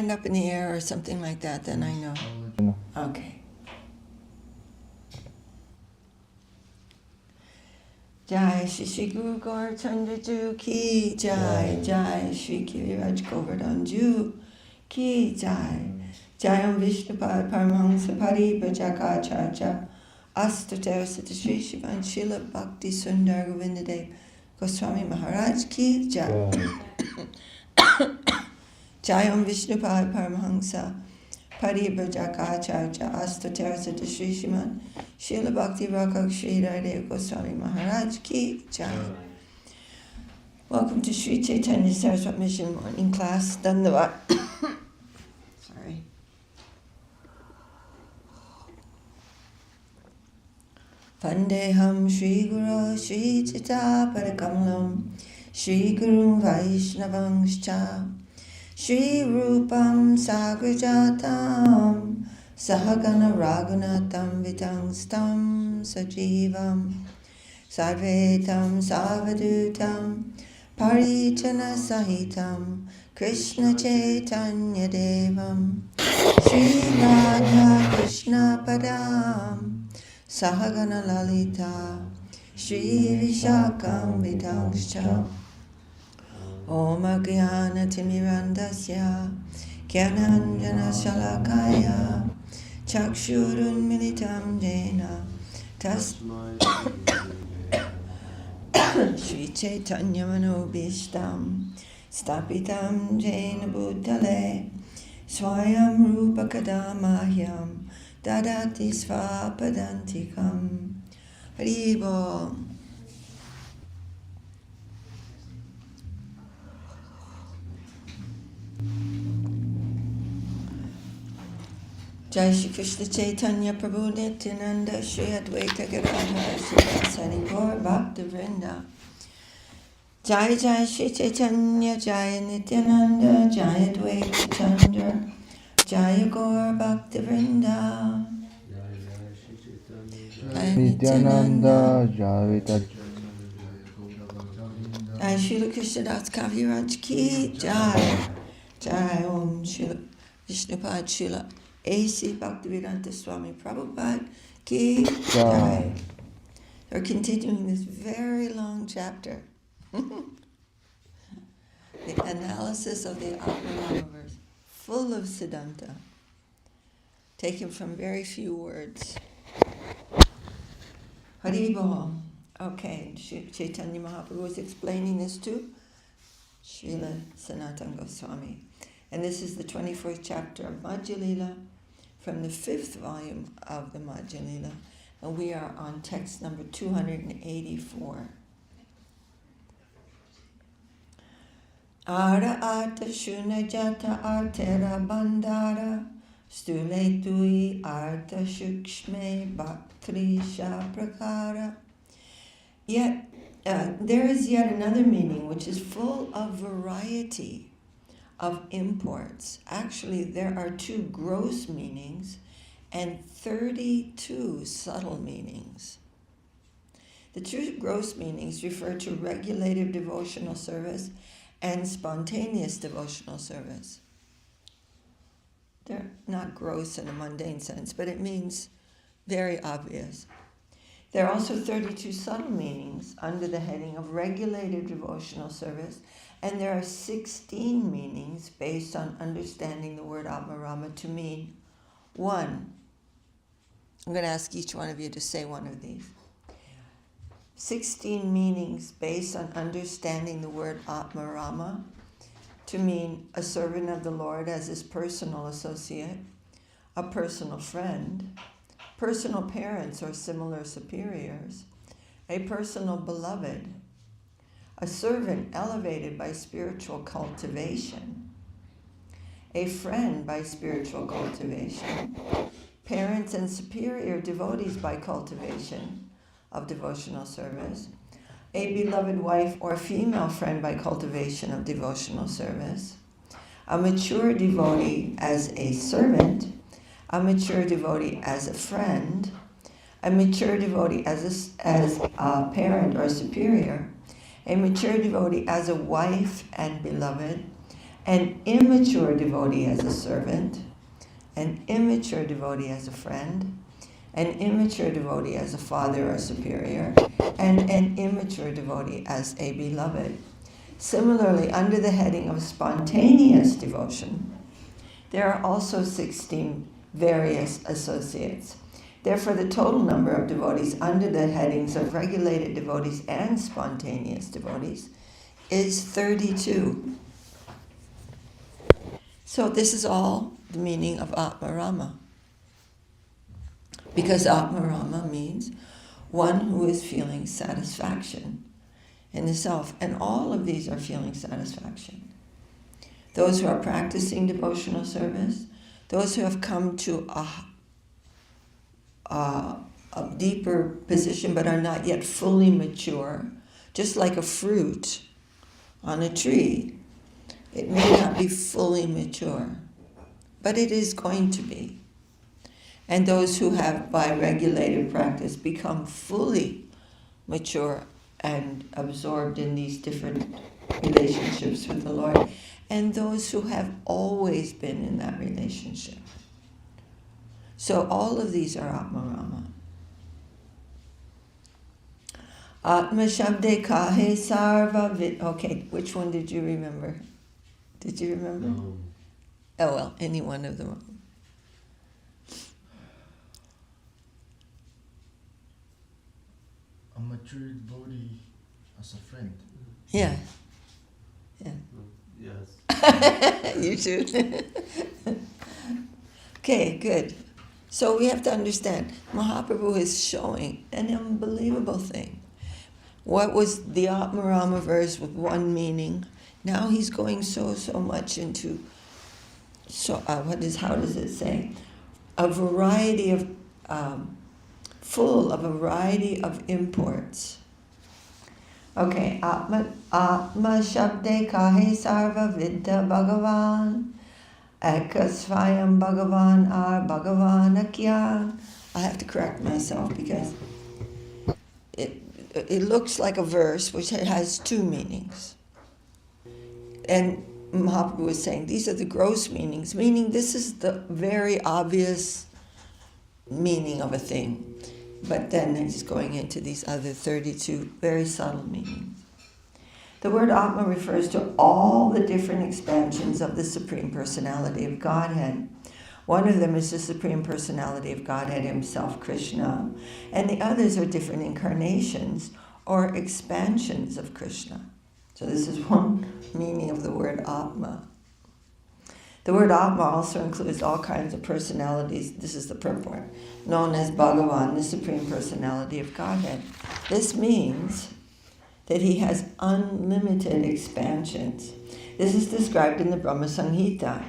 hand up in the air or something like that, then I know. Okay. Jai Shri Shri Guru Gaur Chandra Ju Ki Jai. Jai Shri Giriraj Govardhan Ju Ki Jai. Jayam Vishnupad Paramahamsa Paribhajakacharya Astater Sita Shri Shivan Srila Bhakti Sundar Govindadev Goswami Maharaj Ki Jai. Jayam Vishnupad Paramahamsa Paribhajakacharya Astater Sita Shri Shivan Srila Bhakti Rakak Sri Radhe Goswami Maharaj Ki Jai. Welcome to Sri Chaitanya Saraswat Mission Morning Class. Dandavat. Sorry. Vandeham Shri Guru Shri Chita Padakamalam Shri Guru Vaishnavangscha Shri Rupam Sagrajatam Sahagana Raghunatam Vitangstam Sajivam Sarvetam Savadutam Parijana Sahitam Krishna Chaitanya Devam Shri Radha Krishna Padam Sahagana Lalita Shri Vishakam Vidangscha Om Agyana Timirandasya Gyananjana Shalakaya Chakshurun Militam Jena Shri Chaitanya Manobishtam Stapitam Jena Bhutale Swayam Rupa Kadamahyam Dadati Svapadantikam Haribo. Jai Shri Krishna Chaitanya Prabhu Nityananda Shri Advaita Gadadhara Srivasadi Gaur Bhakta Vrinda. Jai Jai Shri Chaitanya Jai Nityananda Jai Advaita Chandra Jai Gaur Bhakta Vrinda. Jai Nityananda Jai Jai Srila Krishnadas Kaviraj Ki Jai. Jai Om Srila Vishnupad Srila A.C. Bhaktivedanta Swami Prabhupada Ki Jai. We're continuing this very long chapter. The analysis of the Atmarama verse, full of Siddhanta, taken from very few words. Haribol. Okay, Chaitanya Mahaprabhu was explaining this to Srila Sanatana Goswami. And this is the 24th chapter of Madhya Lila from the 5th volume of the Madhya Lila. And we are on text number 284. Ara ata shuna jata artera bandara stule tui arta shukshme bhaktrisha prakara. Yet, there is yet another meaning which is full of variety of imports. Actually, there are 2 gross meanings and 32 subtle meanings. The 2 gross meanings refer to regulative devotional service and spontaneous devotional service. They're not gross in a mundane sense, but it means very obvious. There are also 32 subtle meanings under the heading of regulative devotional service, and there are 16 meanings based on understanding the word Atmarama to mean 1. I'm going to ask each one of you to say one of these. 16 meanings based on understanding the word Atmarama to mean a servant of the Lord as his personal associate, a personal friend, personal parents or similar superiors, a personal beloved, a servant elevated by spiritual cultivation, a friend by spiritual cultivation, parents and superior devotees by cultivation of devotional service, a beloved wife or female friend by cultivation of devotional service, a mature devotee as a servant, a mature devotee as a friend, a mature devotee as a parent or superior, a mature devotee as a wife and beloved, an immature devotee as a servant, an immature devotee as a friend, an immature devotee as a father or superior, and an immature devotee as a beloved. Similarly, under the heading of spontaneous devotion, there are also 16 various associates. Therefore, the total number of devotees under the headings of regulated devotees and spontaneous devotees is 32. So this is all the meaning of Atmarama. Because Atmarama means one who is feeling satisfaction in the self. And all of these are feeling satisfaction. Those who are practicing devotional service, those who have come to a deeper position but are not yet fully mature, just like a fruit on a tree. It may not be fully mature, but it is going to be. And those who have, by regulated practice, become fully mature and absorbed in these different relationships with the Lord, and those who have always been in that relationship. So all of these are Atmarama. Atma Shabde Kahe Sarva Vid. Okay, which one did you remember? Did you remember? No. Oh well, any one of them. A mature devotee as a friend. Yeah. Yeah. Yes. You too. Okay, good. So we have to understand, Mahaprabhu is showing an unbelievable thing. What was the Atmarama verse with one meaning? Now he's going so much into, how does it say? A variety of, full of a variety of imports. Okay, Atma Shabde Kahe Sarva Vidya Bhagavan Ekasvayam Bhagavan Ar Bhagavan Akyan. I have to correct myself because it looks like a verse which has two meanings. And Mahaprabhu was saying these are the gross meanings, meaning this is the very obvious meaning of a thing. But then he's going into these other 32 very subtle meanings. The word Atma refers to all the different expansions of the Supreme Personality of Godhead. One of them is the Supreme Personality of Godhead himself, Krishna, and the others are different incarnations or expansions of Krishna. So this is one meaning of the word Atma. The word Atma also includes all kinds of personalities, this is the purport, known as Bhagavan, the Supreme Personality of Godhead. This means that he has unlimited expansions. This is described in the Brahma Samhita.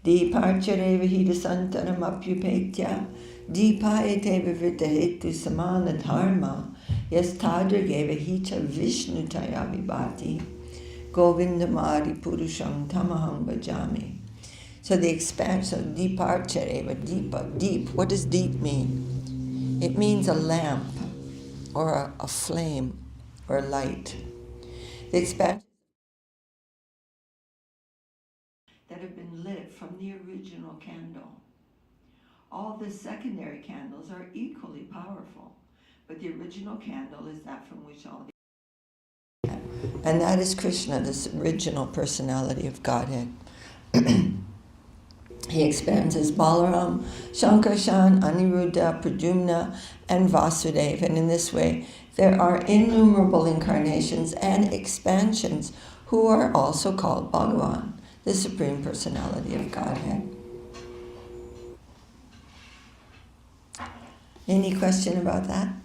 Deeparchareva hidasantaram apyupetya, deepayate vivritahetu samana dharma, yastadrageva hita vishnutaya vibhati, govindamari purusham tamaham bhajami. So the expansion of deeparchareva, deep. What does deep mean? It means a lamp or a flame or light. The expansion that have been lit from the original candle. All the secondary candles are equally powerful, but the original candle is that from which all the... And that is Krishna, this original personality of Godhead. He expands as Balaram, Shankarshan, Aniruddha, Pradyumna, and Vasudeva. And in this way, there are innumerable incarnations and expansions who are also called Bhagavan, the Supreme Personality of Godhead. Any question about that?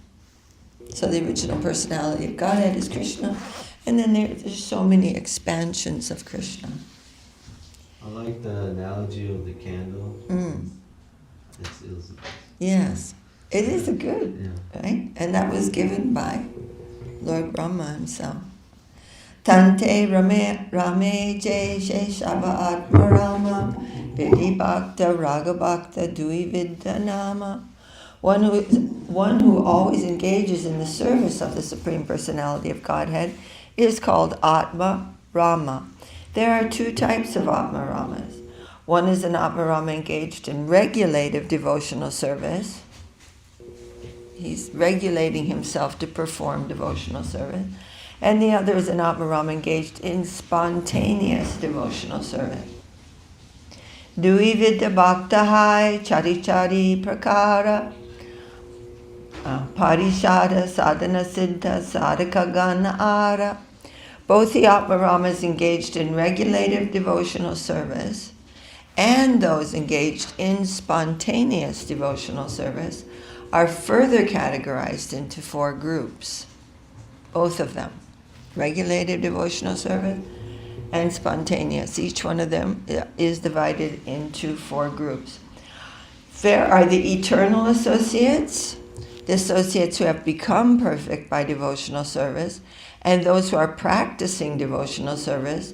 So the original personality of Godhead is Krishna, and then there's so many expansions of Krishna. I like the analogy of the candle. Yes, it is a good, right? And that was given by Lord Brahma himself. Tante Rame Jai Sheshava Atma Rama Vidhi Bhakta Raga Bhakta Dui Vidya Nama. One who always engages in the service of the Supreme Personality of Godhead is called Atma Rama. There are two types of Atmaramas. One is an Atmarama engaged in regulative devotional service. He's regulating himself to perform devotional service. And the other is an Atmarama engaged in spontaneous devotional service. Duivida bhaktahai chari prakara parishada sadhana siddha sadhaka gana ara. Both the Atmaramas engaged in regulative devotional service and those engaged in spontaneous devotional service are further categorized into 4 groups. Both of them. Regulative devotional service and spontaneous. Each one of them is divided into 4 groups. There are the eternal associates, the associates who have become perfect by devotional service, and those who are practicing devotional service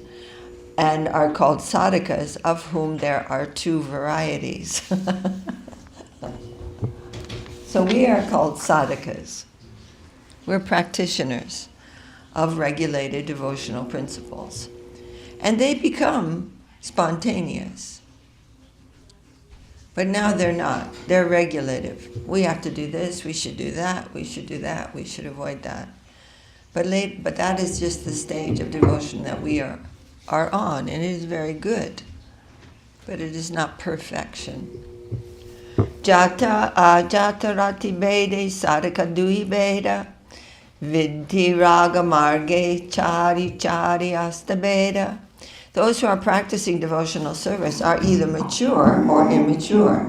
and are called sadhakas, of whom there are 2 varieties. So we are called sadhakas. We're practitioners of regulated devotional principles. And they become spontaneous. But now they're not. They're regulative. We have to do this, we should do that, we should do that, we should avoid that. But that is just the stage of devotion that we are on, and it is very good. But it is not perfection. Jata ajata rati bede sadhaka dui beda vidhi raga marge chari asta beda. Those who are practicing devotional service are either mature or immature.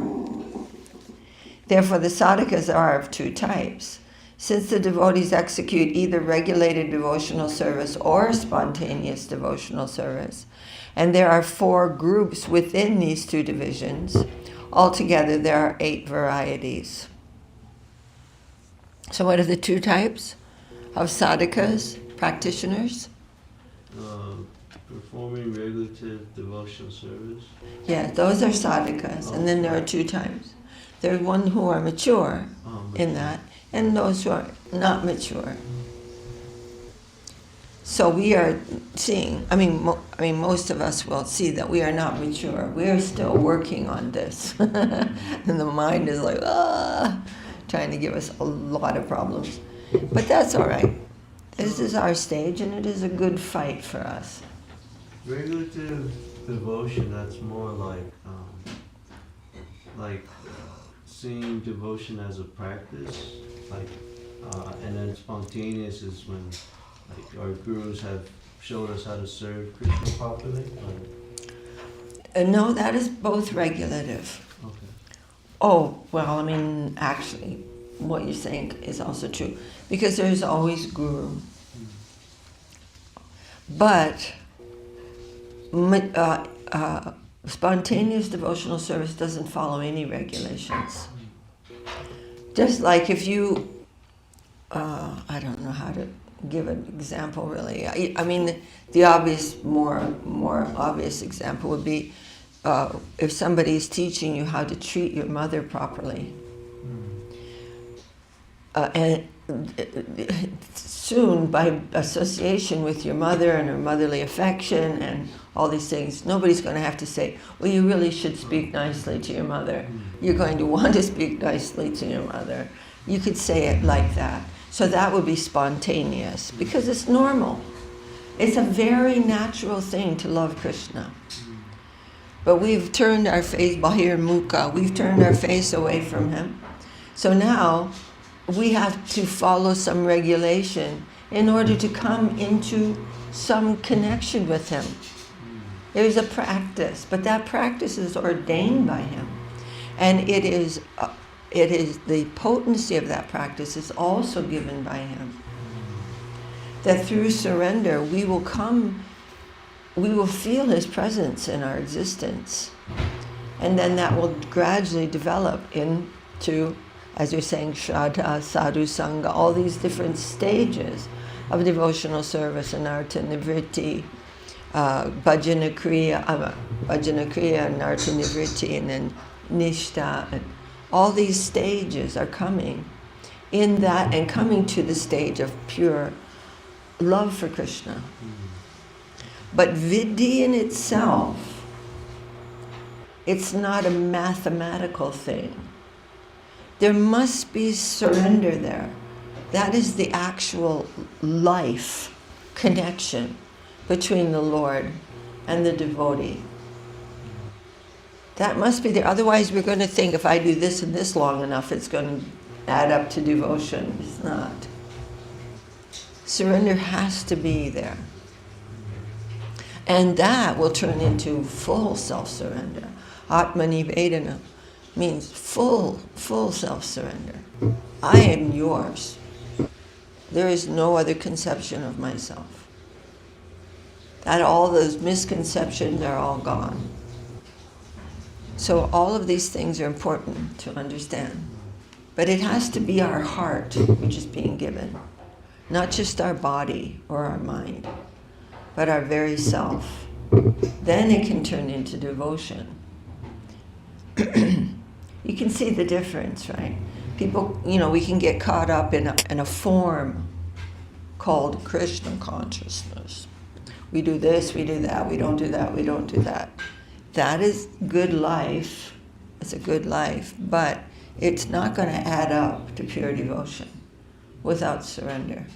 Therefore, the sadhakas are of 2 types. Since the devotees execute either regulated devotional service or spontaneous devotional service, and there are 4 groups within these 2 divisions, altogether there are 8 varieties. So what are the 2 types of sadhakas, practitioners? Performing regulative devotional service. Yeah, those are sadhakas, and then there are 2 types. There are one who are mature in that, and those who are not mature. So we are seeing, most of us will see that we are not mature. We are still working on this. And the mind is like, trying to give us a lot of problems. But that's all right. This is our stage, and it is a good fight for us. Regulative devotion, that's more like seeing devotion as a practice, and then spontaneous is when our gurus have showed us how to serve Krishna properly. No, that is both regulative. Okay. Oh, well, actually, what you're saying is also true, because there's always guru. But spontaneous devotional service doesn't follow any regulations. Just like if you, I don't know how to give an example really. The obvious, more obvious example would be if somebody is teaching you how to treat your mother properly. And soon, by association with your mother and her motherly affection and all these things, nobody's going to have to say, well, you really should speak nicely to your mother. You're going to want to speak nicely to your mother. You could say it like that. So that would be spontaneous, because it's normal. It's a very natural thing to love Krishna. But we've turned our face, bahir mukha, we've turned our face away from him. So now we have to follow some regulation in order to come into some connection with him. There's a practice, but that practice is ordained by him. And it is the potency of that practice is also given by him. That through surrender we will feel his presence in our existence. And then that will gradually develop into, as you're saying, Shraddha, Sadhu Sangha, all these different stages of devotional service, Anartha Nivritti, Bhajana Kriya, Anartha Nivritti, and then Nishtha. And all these stages are coming in that, and coming to the stage of pure love for Krishna. But vidhi in itself, it's not a mathematical thing. There must be surrender there. That is the actual life connection between the Lord and the devotee. That must be there. Otherwise, we're going to think if I do this and this long enough, it's going to add up to devotion. It's not. Surrender has to be there. And that will turn into full self-surrender. Atmanivedana means full self-surrender. I am yours. There is no other conception of myself. That all those misconceptions are all gone. So all of these things are important to understand. But it has to be our heart which is being given. Not just our body or our mind, but our very self. Then it can turn into devotion. You can see the difference, right? People, we can get caught up in a form called Krishna consciousness. We do this, we do that, we don't do that, we don't do that. That is good life. It's a good life, but it's not going to add up to pure devotion without surrender.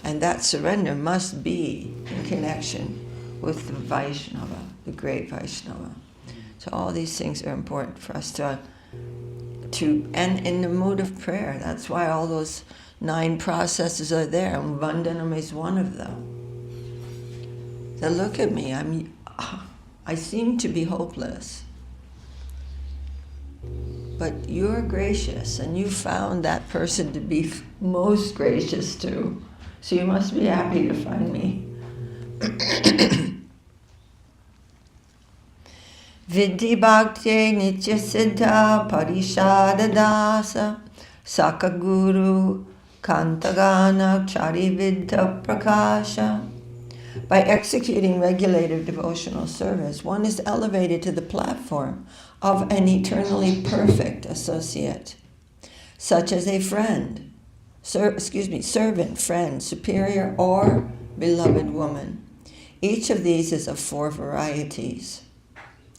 And that surrender must be in connection with the Vaishnava, the great Vaishnava. So all these things are important for us to and in the mood of prayer. That's why all those 9 processes are there, and Vandanam is one of them. So look at me, I seem to be hopeless. But you're gracious, and you found that person to be most gracious too. So you must be happy to find me. Vidhi bhakti nitya siddha parishada dasa sakaguru kantagana charividha prakasha. By executing regulated devotional service, one is elevated to the platform of an eternally perfect associate, such as a friend, servant, friend, superior, or beloved woman. Each of these is of 4 varieties.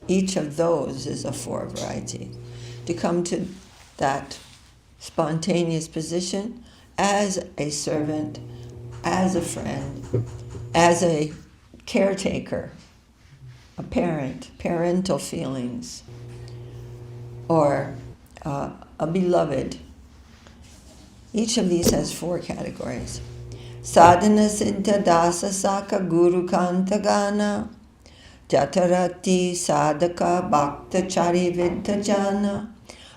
Each of those is of 4 varieties. To come to that spontaneous position as a servant, as a friend, as a caretaker, a parent, parental feelings, or a beloved. Each of these has 4 categories. Sadhana siddha dasa saka guru kantagana jatarati sadhaka bhakta charividha jana.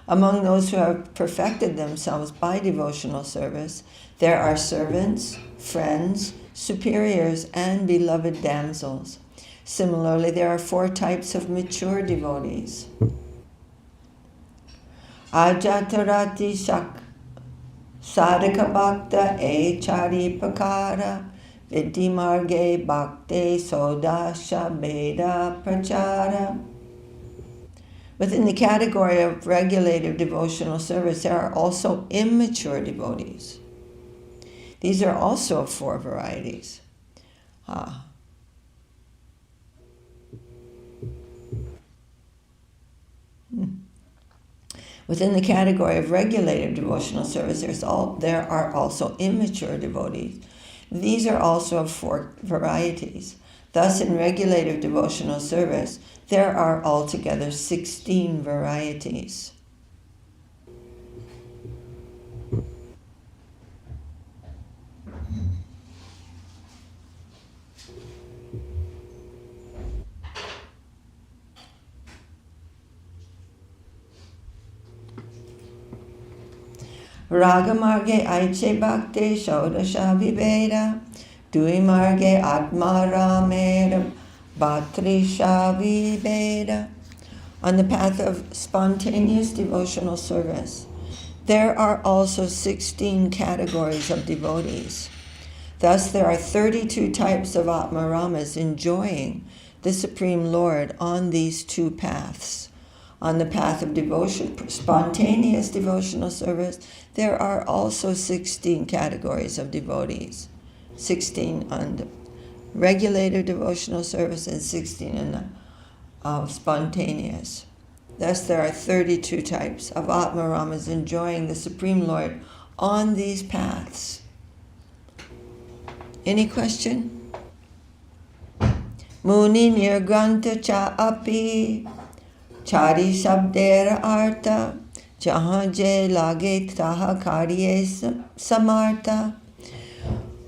Among those who have perfected themselves by devotional service, there are servants, friends, superiors, and beloved damsels. Similarly, there are 4 types of mature devotees. Ajatarati sadhaka bhakta chari pakara vidhi marge bhakte sodasha beda prachara. Within the category of regulative devotional service, there are also immature devotees. These are also of 4 varieties. Within the category of regulative devotional service, there are also immature devotees. These are also of 4 varieties. Thus, in regulative devotional service, there are altogether 16 varieties. Raga marge aiche bhakte shodasha viveda dui marge atma ramera bhatrisha viveda. On the path of spontaneous devotional service, there are also 16 categories of devotees. Thus, there are 32 types of Atmaramas enjoying the Supreme Lord on these 2 paths. On the path of devotion, spontaneous devotional service, there are also 16 categories of devotees. 16 on regulated devotional service, and 16 of spontaneous. Thus there are 32 types of Atmaramas enjoying the Supreme Lord on these paths. Any question? Muni nirgranta cha api chari sabdera arta jahan je lage taha karye samarta.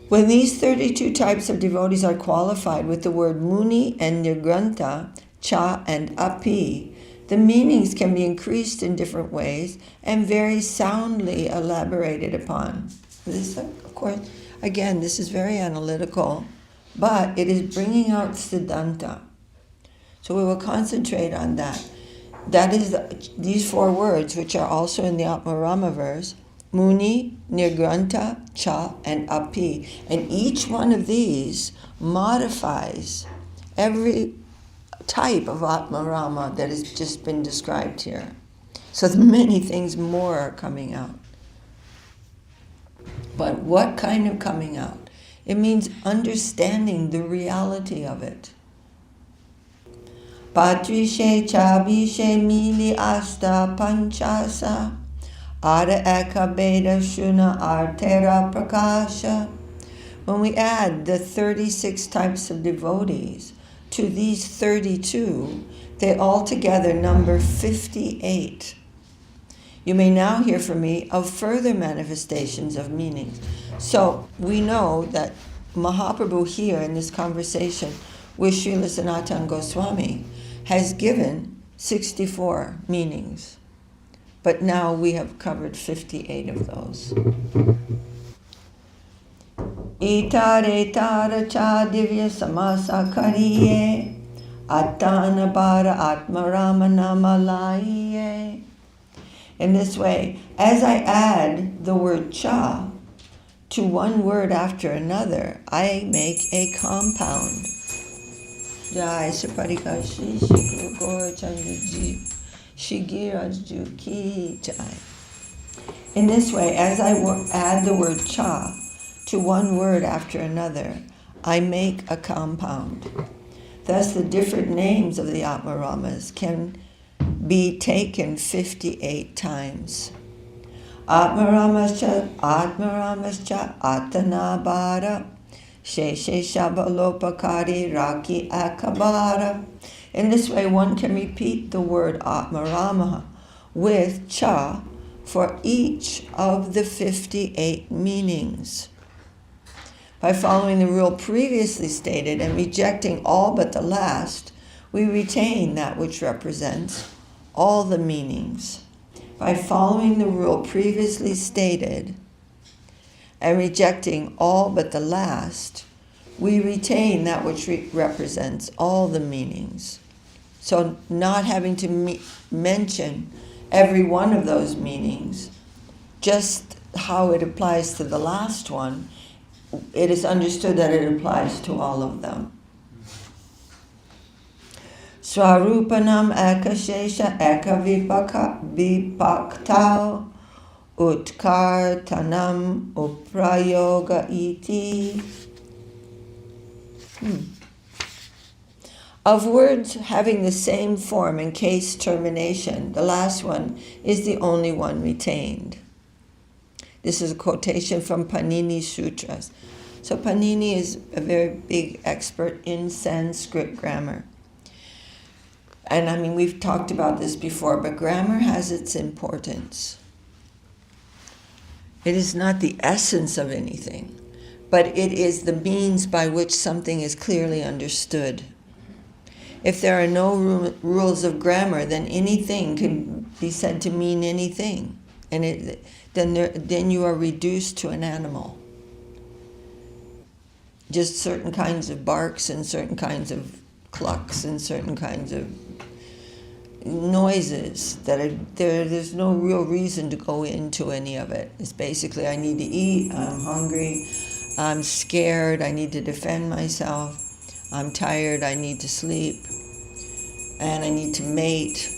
When these 32 types of devotees are qualified with the word muni and nirgranta, cha and api, the meanings can be increased in different ways and very soundly elaborated upon. This, of course, again, this is very analytical, but it is bringing out Siddhanta. So we will concentrate on that. That is these 4 words, which are also in the Atmarama verse, Muni, Nirgranta, Cha, and Api. And each one of these modifies every type of Atmarama that has just been described here. So many things more are coming out. But what kind of coming out? It means understanding the reality of it. Patrishe chabishe mili asta panchasa ara eka beda shuna artera prakasha. When we add the 36 types of devotees to these 32, they altogether number 58. You may now hear from me of further manifestations of meanings. So we know that Mahaprabhu here in this conversation with Srila Sanatana Goswami has given 64 meanings. But now we have covered 58 of those. Itare tara cha divya samasa kariye atana bara atmarama namalaiye. In this way, as I add the word cha to one word after another, I make a compound. Jai Saparika Shri Shri Guru Chandraji Shigiraj Ki Jai. In this way, as I add the word cha to one word after another, I make a compound. Thus, the different names of the Atmaramas can be taken 58 times. Atmaramascha, Atmaramascha, Atanabara, Sheshe Shabalopakari, Raki Akabara. In this way, one can repeat the word Atmarama with cha for each of the 58 meanings. By following the rule previously stated and rejecting all but the last, we retain that which represents all the meanings. By following the rule previously stated and rejecting all but the last, we retain that which represents all the meanings. So not having to mention every one of those meanings, just how it applies to the last one, it is understood that it applies to all of them. Swarupanam ekashesha ekavipakta utkartanam uprayoga iti. Of words having the same form and case termination, the last one is the only one retained. This is a quotation from Panini Sutras. So Panini is a very big expert in Sanskrit grammar. And I mean, we've talked about this before, but grammar has its importance. It is not the essence of anything, but it is the means by which something is clearly understood. If there are no rules of grammar, then anything can be said to mean anything, and then you are reduced to an animal. Just certain kinds of barks and certain kinds of clucks and certain kinds of noises that are there. There's no real reason to go into any of it. It's basically, I need to eat, I'm hungry, I'm scared, I need to defend myself, I'm tired, I need to sleep, and I need to mate.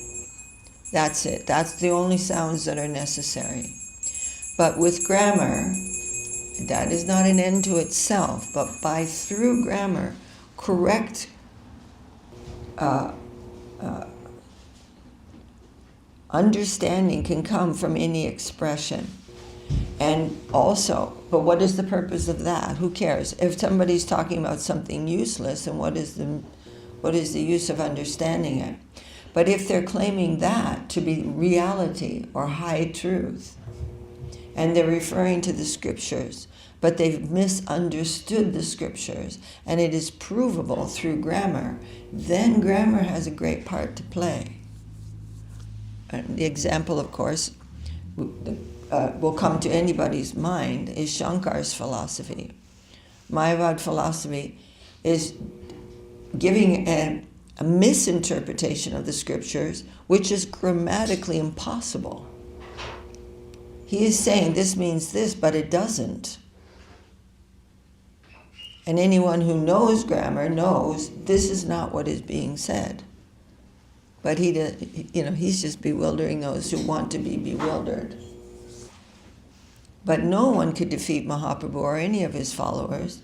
That's it. That's the only sounds that are necessary. But with grammar, That is not an end to itself, but by through grammar, correct understanding can come from any expression. And also, but what is the purpose of that? Who cares? If somebody's talking about something useless, then what is the use of understanding it? But if they're claiming that to be reality or high truth, and they're referring to the scriptures, but they've misunderstood the scriptures, and it is provable through grammar, then grammar has a great part to play. And the example, of course, will come to anybody's mind is Shankar's philosophy. Mayavad philosophy is giving a misinterpretation of the scriptures, which is grammatically impossible. He is saying this means this, but it doesn't. And anyone who knows grammar knows this is not what is being said. But he's just bewildering those who want to be bewildered. But no one could defeat Mahaprabhu or any of his followers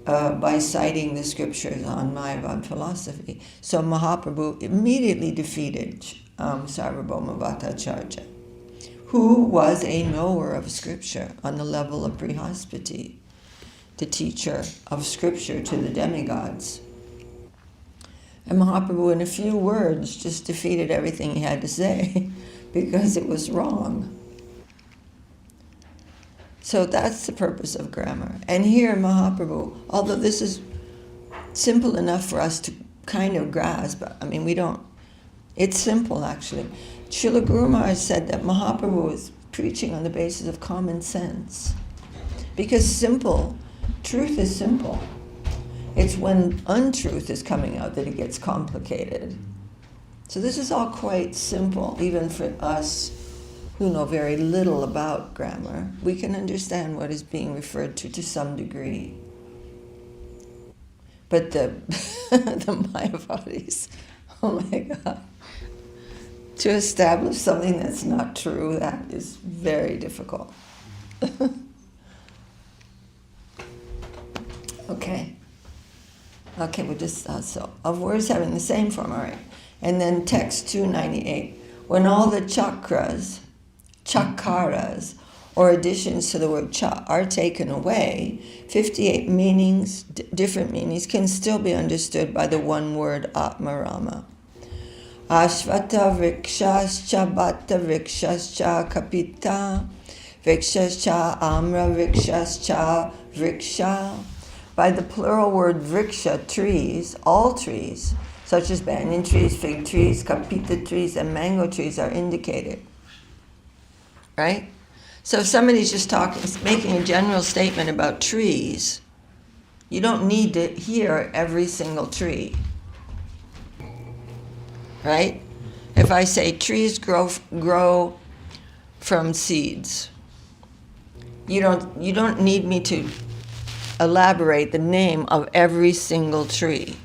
by citing the scriptures on Mayavad philosophy. So Mahaprabhu immediately defeated Sarvabhauma Bhattacharya, who was a knower of scripture on the level of Brihaspati, the teacher of scripture to the demigods. And Mahaprabhu, in a few words, just defeated everything he had to say because it was wrong. So that's the purpose of grammar. And here Mahaprabhu, although this is simple enough for us to kind of grasp, it's simple actually. Srila Guru Maharaj said that Mahaprabhu is preaching on the basis of common sense. Because truth is simple. It's when untruth is coming out that it gets complicated. So this is all quite simple, even for us who know very little about grammar. We can understand what is being referred to some degree. But the Mayavadis, oh my God. To establish something that's not true, that is very difficult. Okay, we'll just, so, of words having the same form, all right. And then text 298. When all the chakaras, or additions to the word cha are taken away, 58 meanings, different meanings, can still be understood by the one word Atmarama. Ashvata vrikshascha bhatta vrikshascha kapita vrikshascha amra vrikshascha vriksha. By the plural word vriksha, trees, all trees, such as banyan trees, fig trees, kapita trees, and mango trees are indicated. Right? So if somebody's just making a general statement about trees, you don't need to hear every single tree. Right? If I say trees grow from seeds, you don't need me to elaborate the name of every single tree.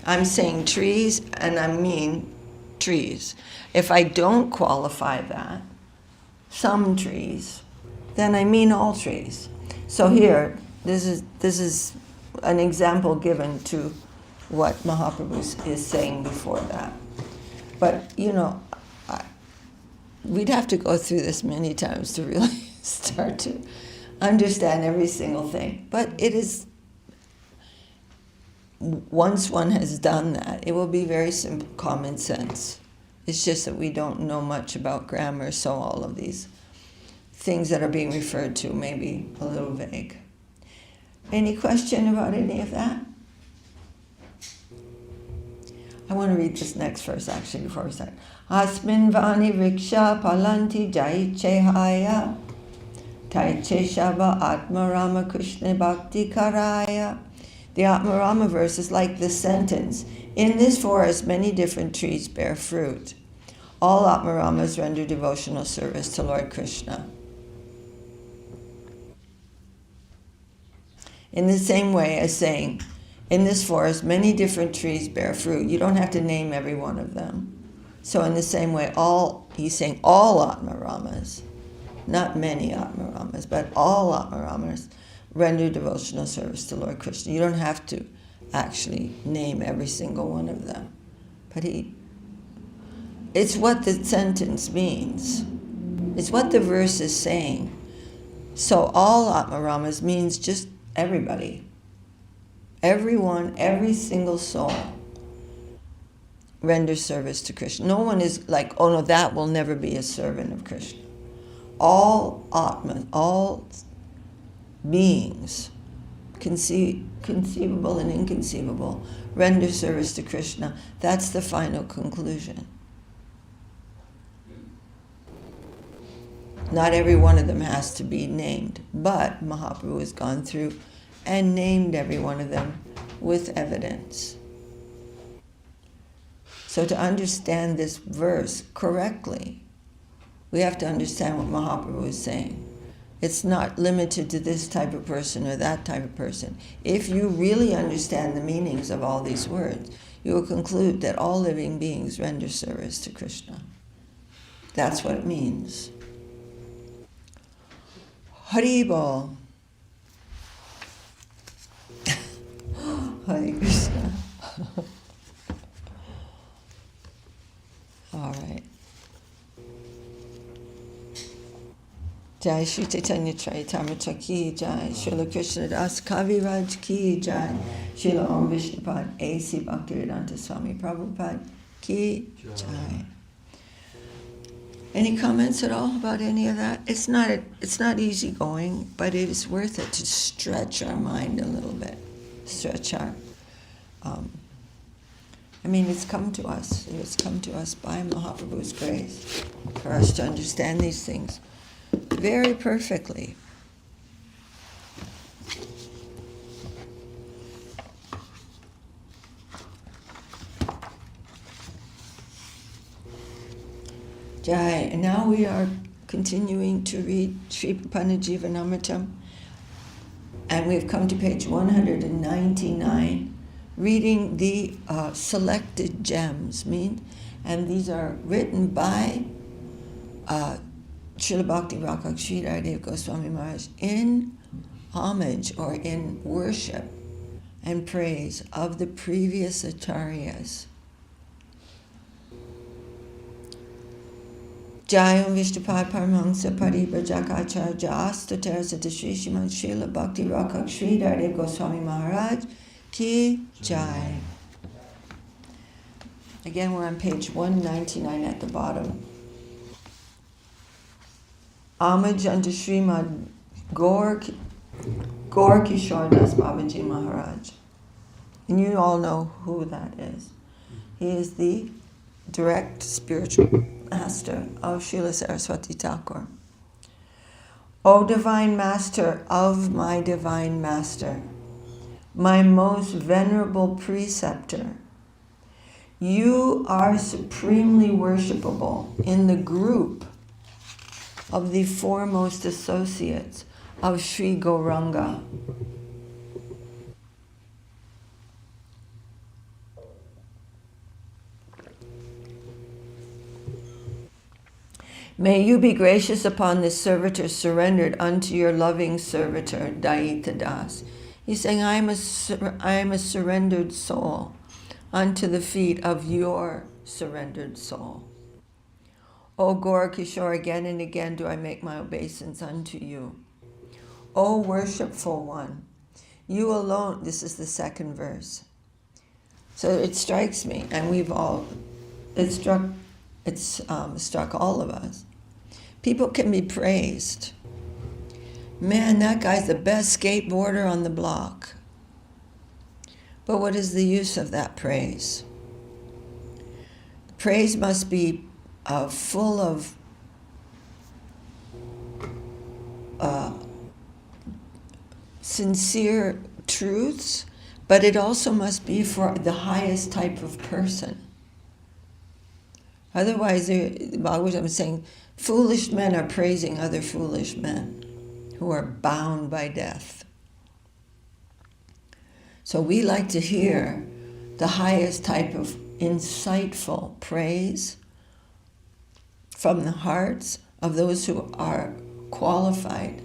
I'm saying trees, and I mean trees. If I don't qualify that, some trees, then I mean all trees. So here, this is an example given to what Mahaprabhu is saying before that. But, we'd have to go through this many times to really start to understand every single thing. But it is, once one has done that, it will be very simple, common sense. It's just that we don't know much about grammar, so all of these things that are being referred to may be a little vague. Any question about any of that? I want to read this next verse actually before we start. Asmin vani vriksha palanti jaichehaya taiche shaba atmarama krishna bhakti karaya. The Atmarama verse is like this sentence. In this forest, many different trees bear fruit. All Atmaramas render devotional service to Lord Krishna. In the same way as saying, in this forest, many different trees bear fruit. You don't have to name every one of them. So in the same way, he's saying all Atmaramas not many Atmaramas, but all Atmaramas render devotional service to Lord Krishna. You don't have to actually name every single one of them. But it's what the sentence means. It's what the verse is saying. So all Atmaramas means just everybody. Everyone, every single soul renders service to Krishna. No one is like, oh no, that will never be a servant of Krishna. All Atmas, all beings, conceivable and inconceivable, render service to Krishna. That's the final conclusion. Not every one of them has to be named, but Mahaprabhu has gone through and named every one of them with evidence. So to understand this verse correctly, we have to understand what Mahaprabhu is saying. It's not limited to this type of person or that type of person. If you really understand the meanings of all these words, you will conclude that all living beings render service to Krishna. That's what it means. Haribol. Hare Krishna. All right. Jai Shri Caitanya Charitamrta ki Jai, Srila Krishna Das Kaviraj ki Jai, Srila Om Vishnupad A.C. Bhaktivedanta Swami Prabhupada ki Jai. Any comments at all about any of that? It's not easy going, but it is worth it to stretch our mind a little bit, stretch our. It's come to us. It's come to us by Mahaprabhu's grace for us to understand these things very perfectly. Jai. And now we are continuing to read Sri Prapanna Jivanamrta, and we've come to page 199, reading the selected gems, and these are written by Srila Bhakti Rakak Sri Devi Goswami Maharaj in homage or in worship and praise of the previous acharyas. Jayam Vishnupad Paramahansa Paribrajakacharya Astatar Sri Srila Bhakti Rakak Sri Devi Goswami Maharaj ki Jai. Again, we're on page 199 at the bottom. Homage unto Srimad Gaur Kishore Das Babaji Maharaj. And you all know who that is. He is the direct spiritual master of Srila Saraswati Thakur. O Divine Master of my Divine Master, my most venerable preceptor, you are supremely worshipable in the group of the foremost associates of Sri Gauranga. May you be gracious upon this servitor surrendered unto your loving servitor, Daita Das. He's saying, I am a surrendered soul unto the feet of your surrendered soul. O Gaur Kishore, again and again do I make my obeisance unto you. O worshipful one, you alone, this is the second verse. So it strikes me, and it's struck all of us. People can be praised. Man, that guy's the best skateboarder on the block. But what is the use of that praise? Praise must be full of sincere truths, but it also must be for the highest type of person. Otherwise, the Bhagavatam is saying, foolish men are praising other foolish men who are bound by death. So we like to hear the highest type of insightful praise from the hearts of those who are qualified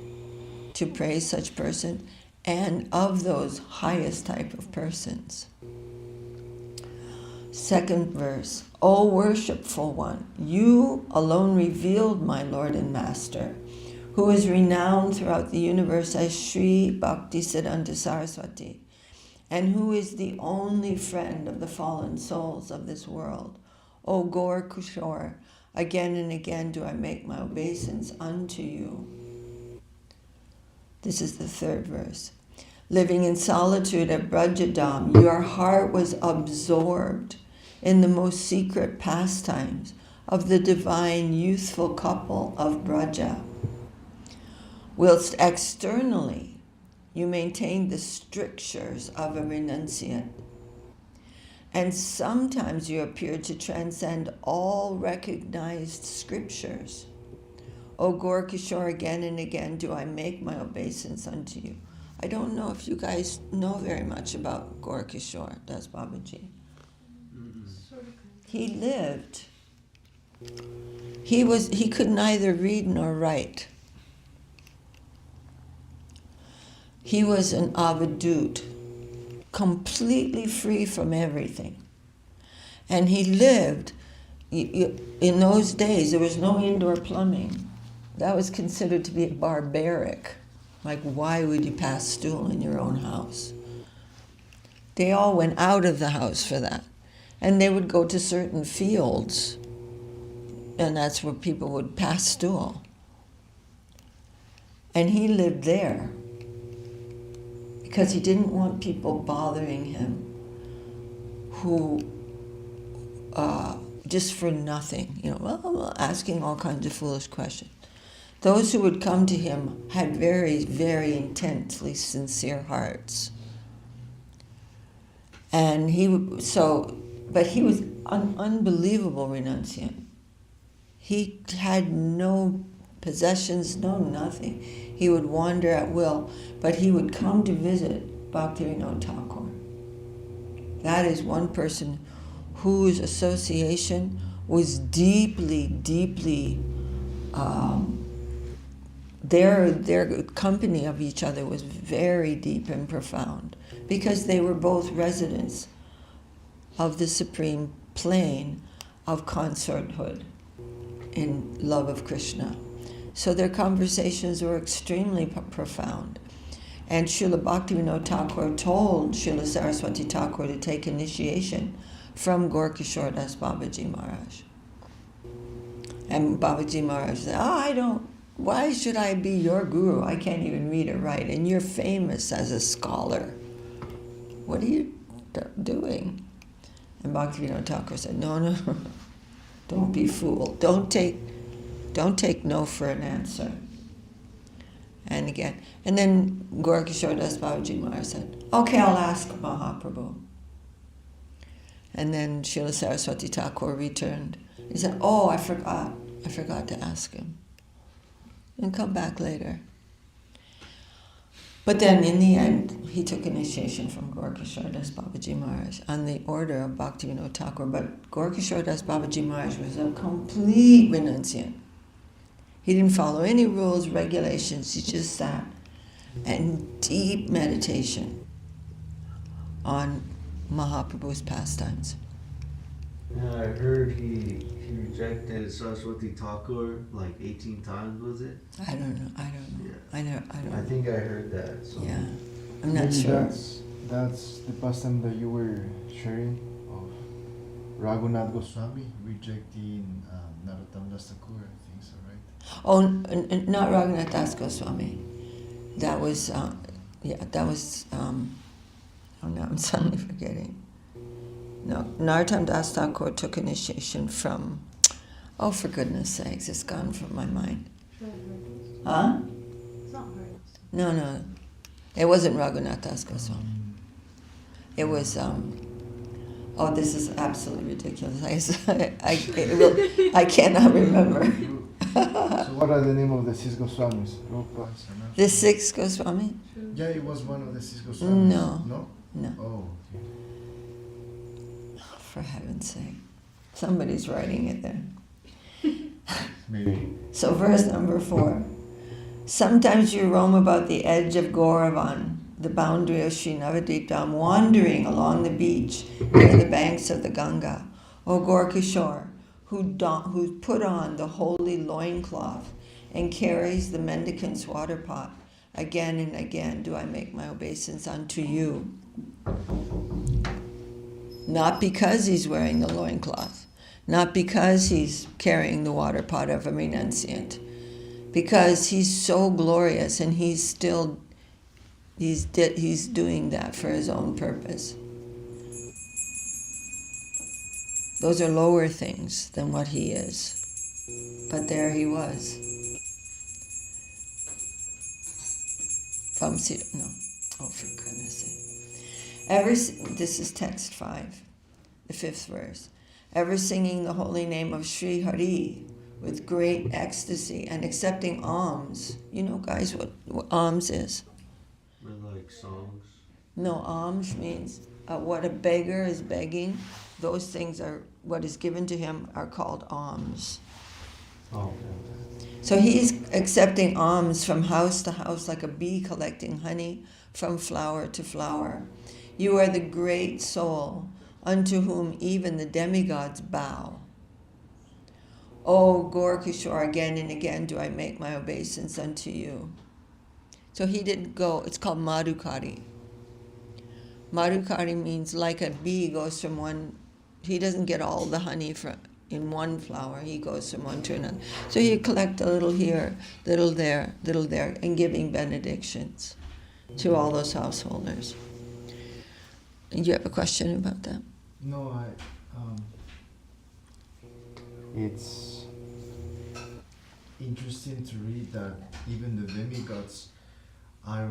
to praise such person, and of those highest type of persons. Second verse, O worshipful one, you alone revealed my Lord and Master, who is renowned throughout the universe as Sri Bhaktisiddhanta Saraswati, and who is the only friend of the fallen souls of this world. O Gaur Kishore, again and again do I make my obeisance unto you. This is the third verse. Living in solitude at Brajadam, your heart was absorbed in the most secret pastimes of the divine youthful couple of Braja, whilst externally you maintained the strictures of a renunciate. And sometimes you appeared to transcend all recognized scriptures. O Gaur Kishore, again and again do I make my obeisance unto you. I don't know if you guys know very much about Gaur Kishore, Das Babaji. He lived. He could neither read nor write. He was an avadut, completely free from everything. And he lived, in those days, there was no indoor plumbing. That was considered to be barbaric. Like, why would you pass stool in your own house? They all went out of the house for that. And they would go to certain fields, and that's where people would pass stool. And he lived there because he didn't want people bothering him who, just for nothing, asking all kinds of foolish questions. Those who would come to him had very, very intensely sincere hearts. And but he was an unbelievable renunciant. He had no possessions, no nothing. He would wander at will, but he would come to visit Bhaktivinoda Thakur. That is one person whose association was deeply, deeply, their company of each other was very deep and profound, because they were both residents of the supreme plane of consorthood in love of Krishna. So their conversations were extremely profound. And Srila Bhaktivinoda Thakur told Srila Saraswati Thakur to take initiation from Gaur Kishore Das Babaji Maharaj. And Babaji Maharaj said, why should I be your guru? I can't even read or write, and you're famous as a scholar. What are you doing? And Bhaktivinoda Thakur said, no, don't be fooled. Don't take no for an answer. And again. And then Gaur Kishore Das Babaji Maharaj said, okay, I'll ask Mahaprabhu. And then Srila Saraswati Thakur returned. He said, oh, I forgot to ask him. And come back later. But then in the end, he took initiation from Gaur Kishore Das Babaji Maharaj on the order of Bhaktivinoda Thakur. But Gaur Kishore Das Babaji Maharaj was a complete renunciant. He didn't follow any rules, regulations. He just sat and deep meditation on Mahaprabhu's pastimes. Yeah, I heard he rejected Saraswati Thakur like 18 times, was it? I don't know. Yeah. I I think I heard that. So. Yeah, I'm not Maybe sure. That's the pastime that you were sharing of Raghunath Goswami rejecting Narottam Das Thakur, I think so, right? Oh, not Raghunath Das Goswami. That was, oh no, I'm suddenly forgetting. No, Narottam Das Thakur took initiation from, oh, for goodness sakes, it's gone from my mind. Huh? It's not hard. No. It wasn't Raghunath Das Goswami. It was, this is absolutely ridiculous. I cannot remember. So what are the name of the 6 Goswamis? Rupa, The 6 Goswami? yeah, it was one of the 6 Goswamis. No. No? Oh, okay. For heaven's sake. Somebody's writing it there. Maybe. So verse number 4. Sometimes you roam about the edge of Gauravan, the boundary of Sri Navadvipam, wandering along the beach near the banks of the Ganga. O Gorkishore, who put on the holy loincloth and carries the mendicant's water pot, again and again do I make my obeisance unto you. Not because he's wearing the loincloth, not because he's carrying the water pot of a renunciant, because he's so glorious and he's doing that for his own purpose. Those are lower things than what he is. But there he was. For goodness sake. This is text 5, the 5th verse. Ever singing the holy name of Sri Hari with great ecstasy and accepting alms. You know, guys, what alms is? Like songs? No, alms means what a beggar is begging. Those things are what is given to him are called alms. Oh, okay. So he's accepting alms from house to house like a bee collecting honey from flower to flower. You are the great soul unto whom even the demigods bow. O Gorkishore, again and again do I make my obeisance unto you. So he didn't go, it's called Madhukari. Madhukari means like a bee goes from one, he doesn't get all the honey in one flower, he goes from one to another. So you collect a little here, little there, and giving benedictions to all those householders. Do you have a question about that? No, it's interesting to read that even the demigods are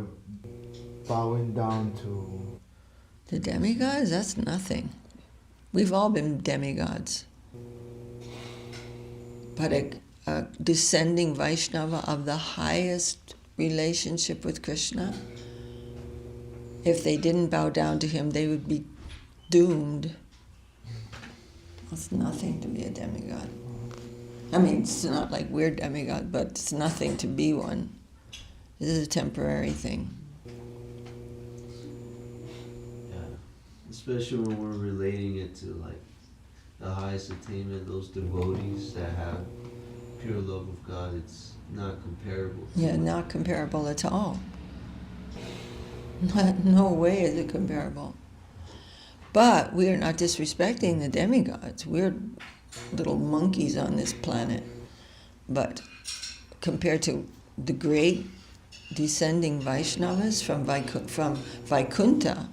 bowing down to... The demigods? That's nothing. We've all been demigods. But a descending Vaishnava of the highest relationship with Krishna, if they didn't bow down to him, they would be doomed. It's nothing to be a demigod. I mean, it's not like we're demigod, but it's nothing to be one. This is a temporary thing. Yeah, especially when we're relating it to like the highest attainment, those devotees that have pure love of God, it's not comparable. Yeah, not comparable at all. No way is it comparable. But we are not disrespecting the demigods. We're little monkeys on this planet. But compared to the great descending Vaishnavas from Vaikuntha,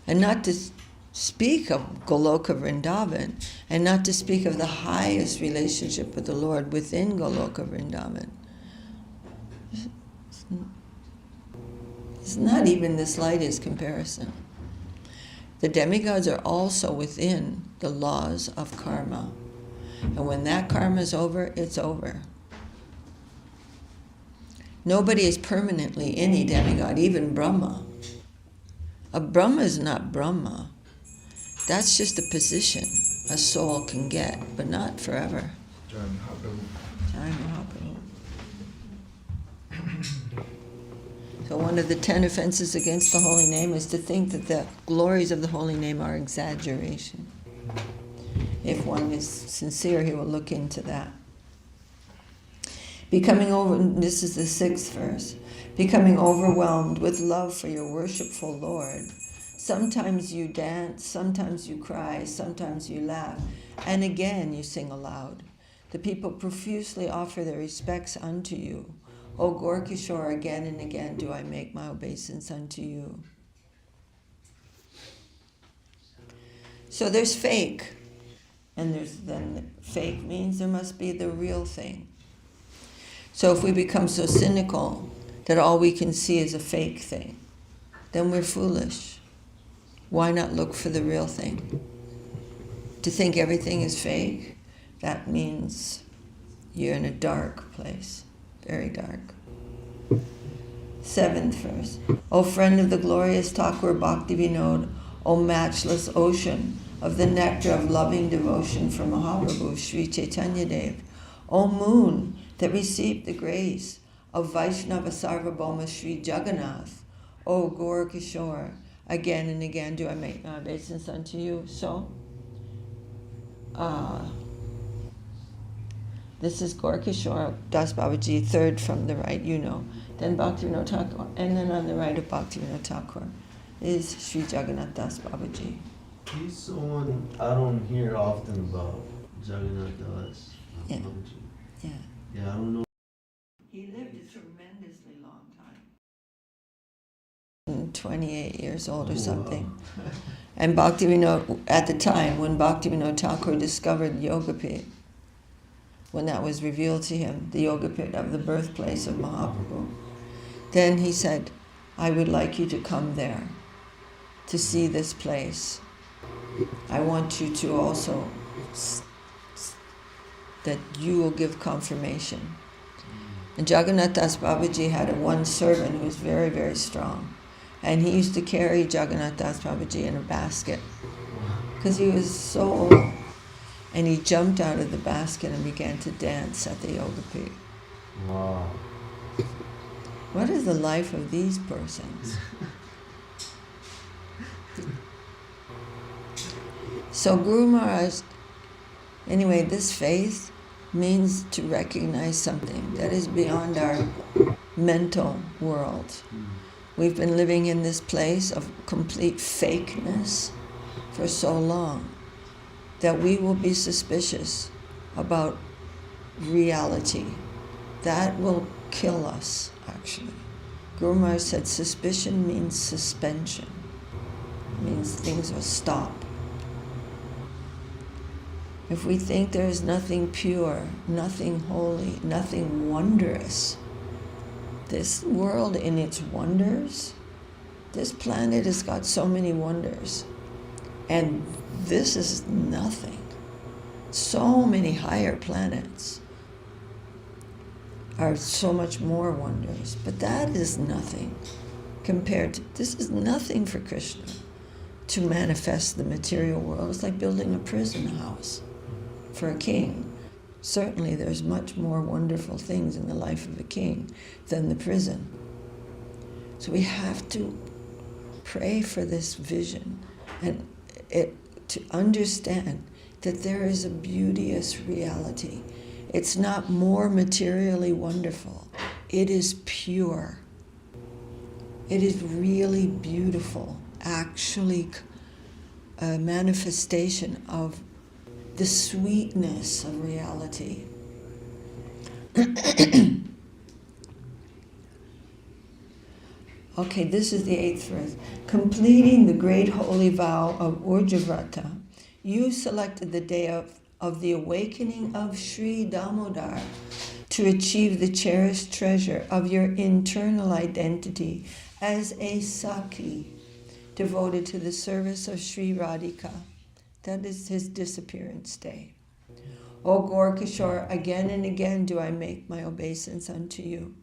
and not to speak of Goloka Vrindavan, and not to speak of the highest relationship with the Lord within Goloka Vrindavan. It's not even the slightest comparison. The demigods are also within the laws of karma. And when that karma is over, it's over. Nobody is permanently any demigod, even Brahma. A Brahma is not Brahma. That's just a position a soul can get, but not forever. So one of the 10 offenses against the holy name is to think that the glories of the holy name are exaggeration. If one is sincere, he will look into that. This is the 6th verse. Becoming overwhelmed with love for your worshipful Lord. Sometimes you dance, sometimes you cry, sometimes you laugh, and again you sing aloud. The people profusely offer their respects unto you. O Gorkishore, again and again do I make my obeisance unto you. So there's fake, and then fake means there must be the real thing. So if we become so cynical that all we can see is a fake thing, then we're foolish. Why not look for the real thing? To think everything is fake, that means you're in a dark place. Very dark. 7th verse. O friend of the glorious Thakur Bhakti Vinod, O matchless ocean of the nectar of loving devotion for Mahaprabhu Sri Caitanya Dev, O moon that received the grace of Vaishnava Sarvabhauma Sri Jagannath, O Gaur Kishore, again and again do I make my obeisance unto you. So, this is Gaur Kishore Das Babaji, third from the right, you know. Then Bhaktivinoda Thakur, and then on the right of Bhaktivinoda Thakur is Sri Jagannath Das Babaji. He's someone I don't hear often about, Jagannath Das. Yeah. Yeah. Yeah, I don't know. He lived a tremendously long time. 28 years old or something. Wow. And Bhaktivinoda, at the time when Bhaktivinoda Thakur discovered Yogapith, when that was revealed to him, the Yogapith of the birthplace of Mahaprabhu, then he said, I would like you to come there to see this place. I want you to also, that you will give confirmation. And Jagannath Das Babaji had one servant who was very, very strong. And he used to carry Jagannath Das Babaji in a basket because he was so old. And he jumped out of the basket and began to dance at the Yogapith. Wow. What is the life of these persons? So Guru Maharaj, anyway, this faith means to recognize something that is beyond our mental world. We've been living in this place of complete fakeness for so long that we will be suspicious about reality. That will kill us, actually. Guru Maharaj said suspicion means suspension. It means things will stop. If we think there is nothing pure, nothing holy, nothing wondrous, this world in its wonders, this planet has got so many wonders, and this is nothing. So many higher planets are so much more wonders, but that is nothing compared to, this is nothing for Krishna to manifest the material world. It's like building a prison house for a king. Certainly there's much more wonderful things in the life of a king than the prison. So we have to pray for this vision and to understand that there is a beauteous reality. It's not more materially wonderful. It is pure. It is really beautiful, actually a manifestation of the sweetness of reality. Okay, this is the 8th verse. Completing the great holy vow of Urjavrata, you selected the day of the awakening of Sri Damodar to achieve the cherished treasure of your internal identity as a Saki, devoted to the service of Sri Radhika. That is his disappearance day. O Gaur Kishore, again and again do I make my obeisance unto you.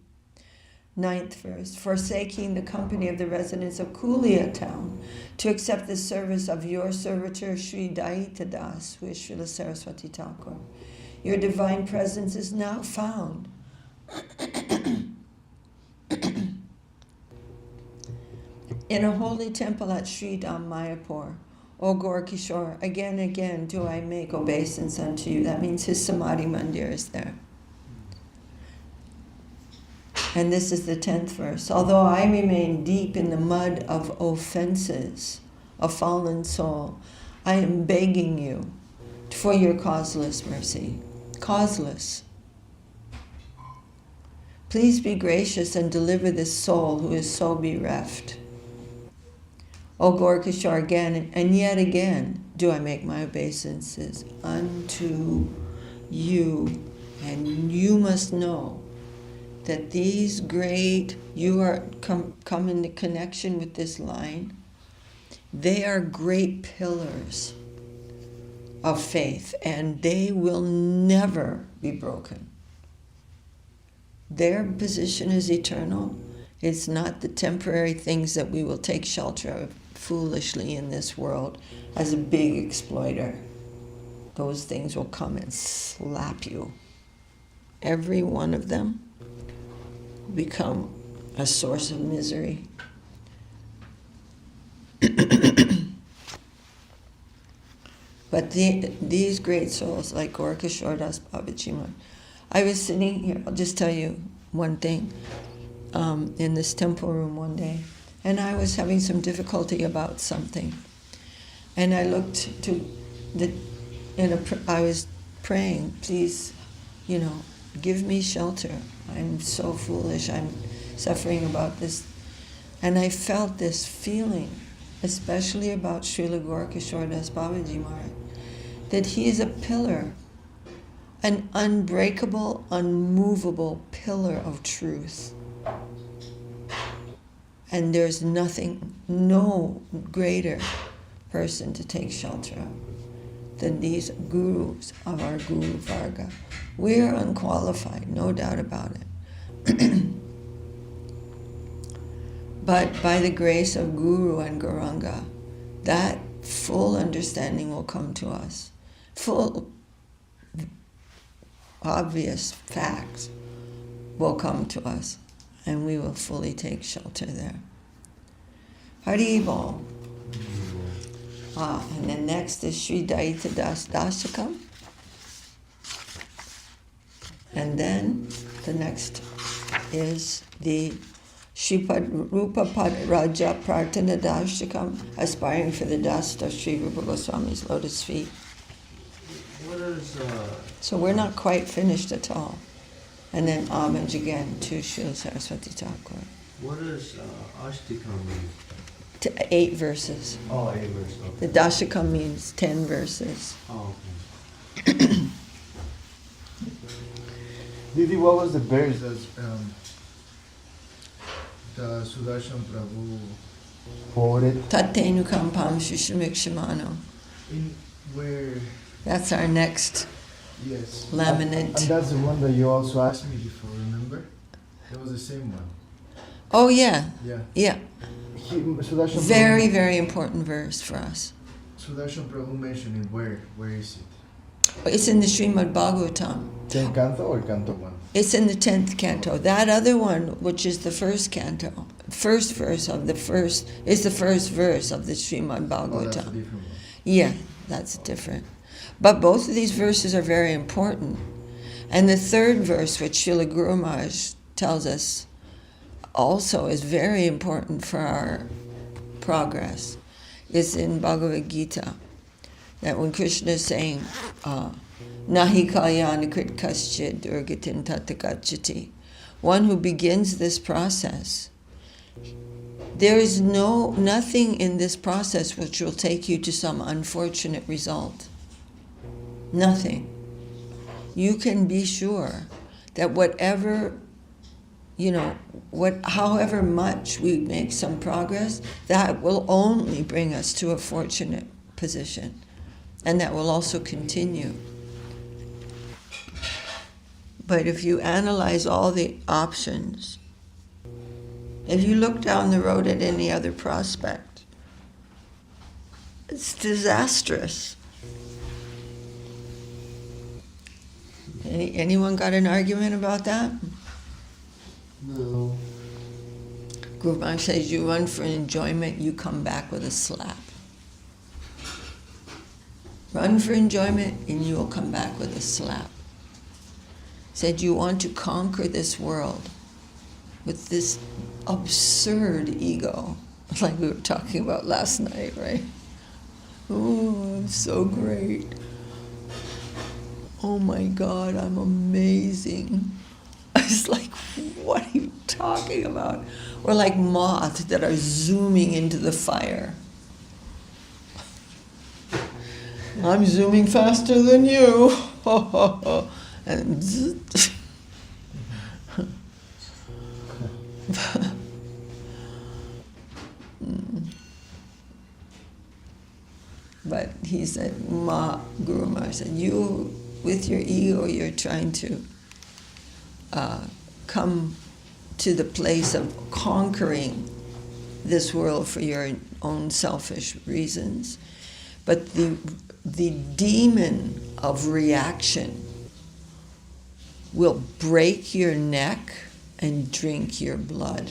9th verse, forsaking the company of the residents of Kulia town to accept the service of your servitor Sri Daita Das, who is Srila Saraswati Thakur. Your divine presence is now found in a holy temple at Sri Dham Mayapur. O Gaur Kishore, again and again do I make obeisance unto you. That means his Samadhi Mandir is there. And this is the 10th verse. Although I remain deep in the mud of offenses, a fallen soul, I am begging you for your causeless mercy. Causeless. Please be gracious and deliver this soul who is so bereft. O Gaur Kishore, again and yet again do I make my obeisances unto you. And you must know that these great, you are come into connection with this line, they are great pillars of faith, and they will never be broken. Their position is eternal. It's not the temporary things that we will take shelter of foolishly in this world as a big exploiter. Those things will come and slap you. Every one of them become a source of misery. But these great souls, like Gorkashore Das Babaji Maharaj, I was sitting here, I'll just tell you one thing, in this temple room one day, and I was having some difficulty about something. And I looked to I was praying, please, give me shelter. I'm so foolish, I'm suffering about this. And I felt this feeling, especially about Srila Gorkashore Das Babaji Maharaj, that he is a pillar, an unbreakable, unmovable pillar of truth. And there's no greater person to take shelter of than these gurus of our Guru Varga. We're unqualified, no doubt about it. But by the grace of Guru and Gauranga, that full understanding will come to us. Full, obvious facts will come to us, and we will fully take shelter there. Haribol. And then next is Sri Daita Das Dasakam. And then the next is the Sri Rupa Raja Prarthana Dasakam, aspiring for the dust of Sri Rupa Goswami's lotus feet. What is So we're not quite finished at all. And then homage again to Srila Saraswati Thakur. What does Ashtikam mean? 8 verses. Oh, 8 verses. Okay. The Dashakam means 10 verses. Oh, okay. Didi, what was the verse that the Sudarshan Prabhu quoted? Tattenu kampam shishamikshamano. In where? That's our next Yes. laminate. And that's the one that you also asked me before, remember? It was the same one. Oh yeah, Yeah. yeah. Sudarshan Very, Prabhu, very important verse for us. Sudarshan Prabhu mentioned it. Where? Where is it? It's in the Srimad Bhagavatam. 10th canto or canto 1? It's in the 10th canto. That other one, which is the first canto, first verse of the first, is the first verse of the Srimad Oh, that's a Bhagavatam. different one. Yeah, that's different. But both of these verses are very important. And the third verse, which Srila Guru Maharaj tells us also is very important for our progress, is in Bhagavad Gita. That when Krishna is saying, Nahi kalyana krit kaschid durgatin tatakachati, one who begins this process, there is nothing in this process which will take you to some unfortunate result. Nothing. You can be sure that whatever, however much we make some progress, that will only bring us to a fortunate position. And that will also continue. But if you analyze all the options, if you look down the road at any other prospect, it's disastrous. Anyone got an argument about that? No. Guru Maharaj says you run for enjoyment, you come back with a slap. Run for enjoyment and you will come back with a slap. Said you want to conquer this world with this absurd ego, like we were talking about last night, right? Oh, I'm so great. Oh my God, I'm amazing. It's like, what are you talking about? We're like moths that are zooming into the fire. I'm zooming faster than you. And zzz. But he said, Guru Maharaj said, you, with your ego, you're trying to come to the place of conquering this world for your own selfish reasons. But the demon of reaction will break your neck and drink your blood.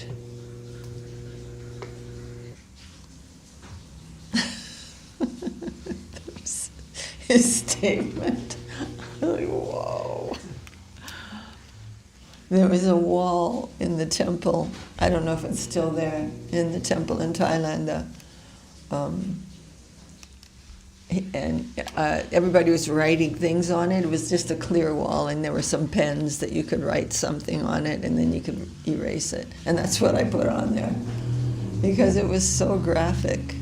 His statement. Like, whoa. There was a wall in the temple. I don't know if it's still there in the temple in Thailand. Everybody was writing things on it. It was just a clear wall, and there were some pens that you could write something on it, and then you could erase it. And that's what I put on there because it was so graphic.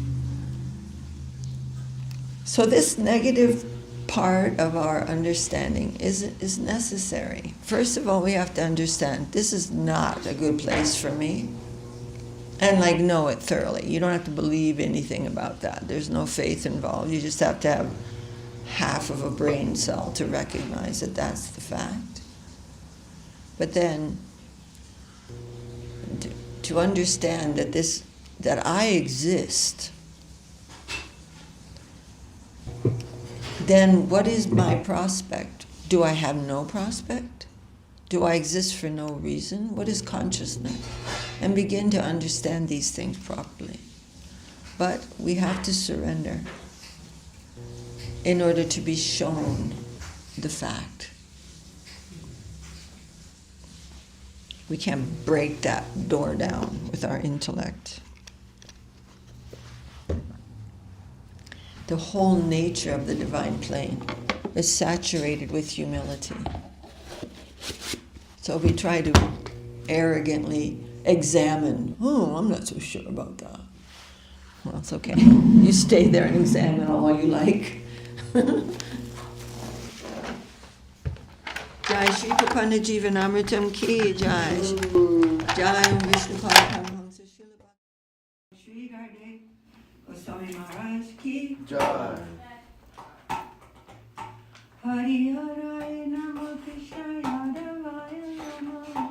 So this negative part of our understanding is necessary. First of all, we have to understand this is not a good place for me. And know it thoroughly. You don't have to believe anything about that. There's no faith involved. You just have to have half of a brain cell to recognize that that's the fact. But then to understand that I exist, then what is my prospect? Do I have no prospect? Do I exist for no reason? What is consciousness? And begin to understand these things properly. But we have to surrender in order to be shown the fact. We can't break that door down with our intellect. The whole nature of the divine plane is saturated with humility. So we try to arrogantly examine, I'm not so sure about that. Well, it's okay. You stay there and examine all you like. Jai Sri Prapanna Jivanamrtan ki Jai. Jai Vishnu Paramahamsa Srila Sri Rupa Goswami Maharaj ki Jai. Hari Haraya Namo Krishna Yadavaya Namo.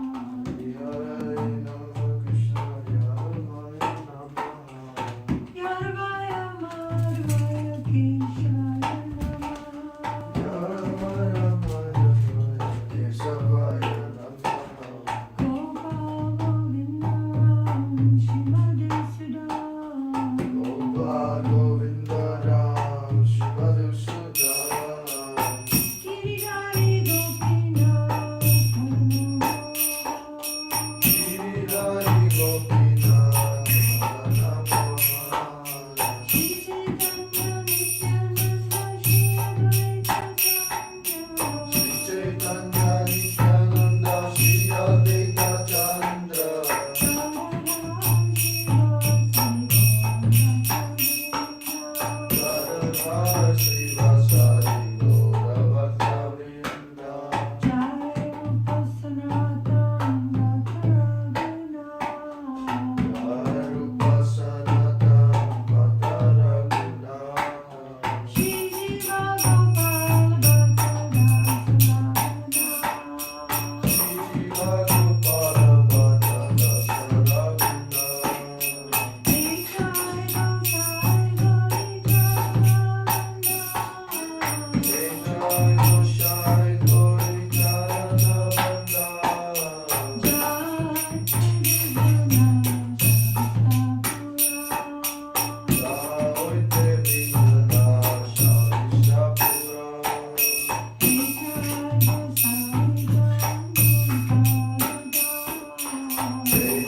Hare Hare Namo Krishna Yadavaya Namo. Yadavaya Madhvaya Keshaya Namo. Yadavaya Madhvaya Kesavaya Namo. Gopal Govinda Ram Srimati Sudha. Gopal Govinda Ram Srimati Sudha. Giridhari Gopinath Giridhari Gopinath Namo. Shri Chaitanya Nityananda Shri Advaita Chandra. Sri Chaitanya Nityananda Shri Advaita Chandra. Radha Srivasari Gaura Bhakta Vrinda. Jai Rupa Sanatana Bhatta Rupa Sanatana Bhatta Raghunatha. Shri Jiva Gopal Bhatta Shri Jiva Gopala Bhatta Raghunatha. Jai Goshai Gauri Charana Banda. Jai Devi Nanasha Vishapura.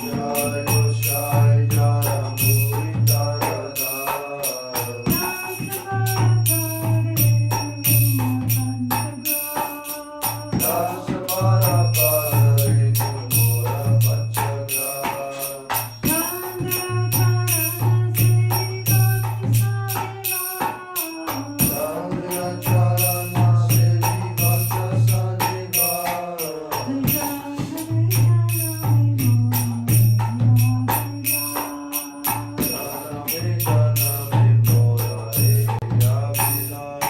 Jai Goshai Jara Puri Tarada. Dasavara Pare Kumura Pachaga. Chandra Charana Sri Bhakta Sanjiva. Jana Vijana Vimora Eya Vilas.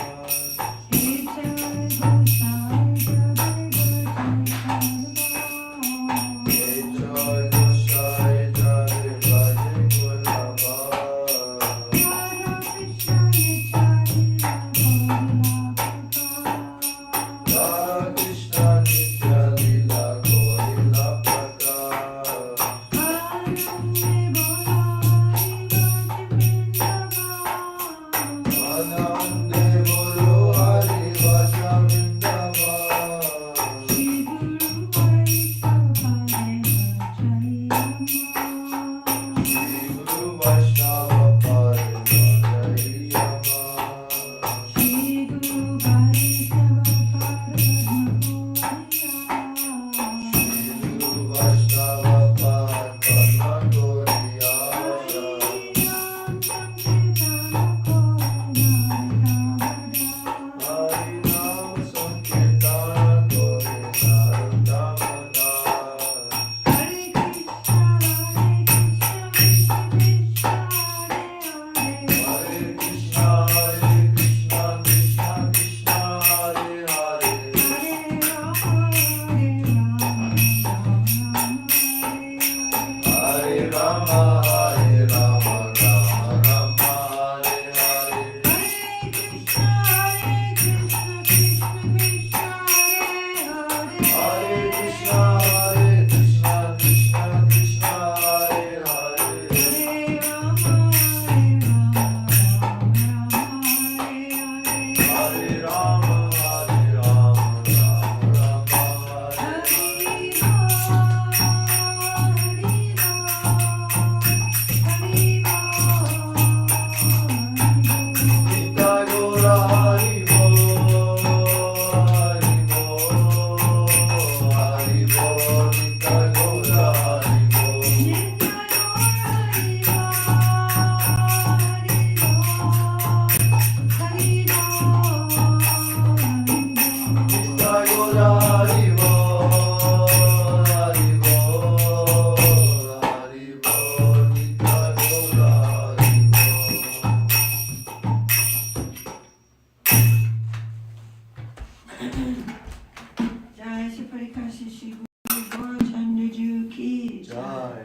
Parikasi Shri Guru Gaurachandra Ju Ki Jai.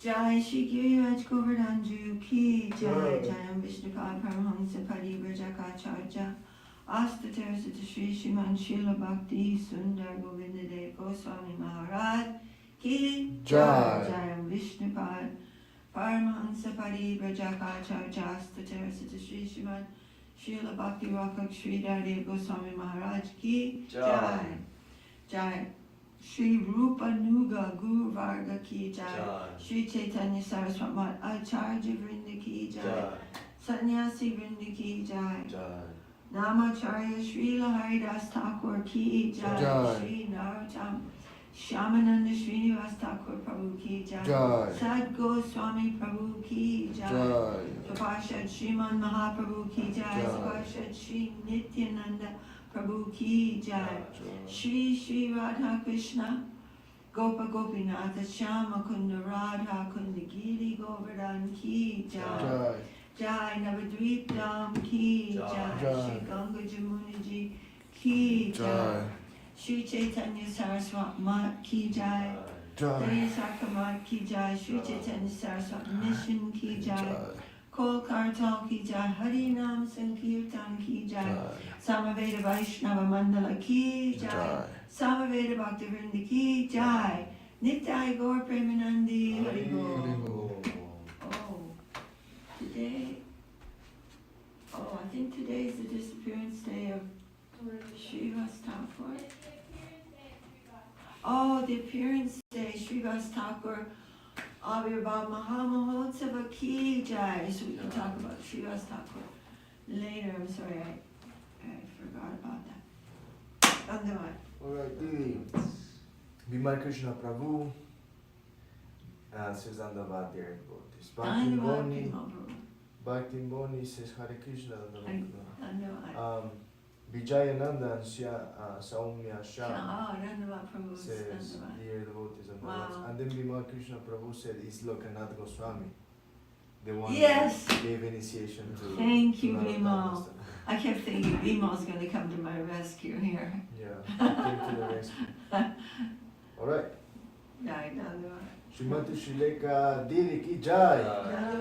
Jai Shri Giriraj Govardhan Ju Ki Jai. Jayam Vishnupad Paramahamsa Parivrajakaacharya Astaterasita Shri Sriman Srila Bhakti Sundar Govindadev Goswami Maharaj Ki Jai. Jayam Vishnupad Paramahamsa Parivrajakaacharya Astaterasita Shri Sriman Srila Bhakti Rakak Sri Dadev Goswami Maharaj Ki Jai. Jai. Sri Rupa Nuga Guru Varga Ki Jai. Sri Caitanya Saraswati Mat Acharya Vrinda Ki Jai. Sannyasi Vrinda Ki Jai. Namacharya Srila Haridas Thakur Ki Jai. Sri Narottam Shyamananda Srinivas Thakur Prabhu Ki Jai. Sad Goswami Prabhu Ki Jai. Parshad Sriman Mahaprabhu Ki Jai. Parshad Sri Nityananda Prabhu Ki Jai. Sri Sri Radha Krishna Gopa Gopinatha Shyama Kunda Radha Kunda Giri Govardhan Ki Jai. Jai Navadvip Dham Ki Jai. Sri Ganga Jamuna Ji Ki Jai. Sri Chaitanya Saraswati Mat Ki Jai. Jai Sakamat Ki Jai. Sri Chaitanya Saraswati Mission Ki Jai. Kol Kartal Ki Jai. Hari Nam Sankirtan Ki Jai. Samaveda Vaishnava Mandala Ki Jai. Samaveda Bhaktivinoda Ki Jai. Nitai Gaur Premanandi Hari Bol. Oh, today, I think today is the disappearance day of Srivas Thakur. Oh, the appearance day, Srivas Thakur. Avirbhav Mahamahotsava Ki Jai. So we can talk about Srivas Thakur later. I'm sorry, I forgot about that. Dandavat. Alright, Devi. Bimar Krishna Prabhu. Says Dandavat there. Dandavat. Bhakti Boni says Hare Krishna. Dandavat. Vijayananda and Saumya Shah Dandavat Prabhu says, Dandavat. dear devotees and Wow. brothers. And then Bimar Krishna Prabhu said, is Lokanath Goswami, the one Yes. who gave initiation to. Thank you, to Narottam Bimal. Das. I kept thinking Bimal's going to come to my rescue here. Yeah, came to the rescue. Alright. Jai Dandavat. Srimati Sri Lekha Devi ki Jai. Dandavat.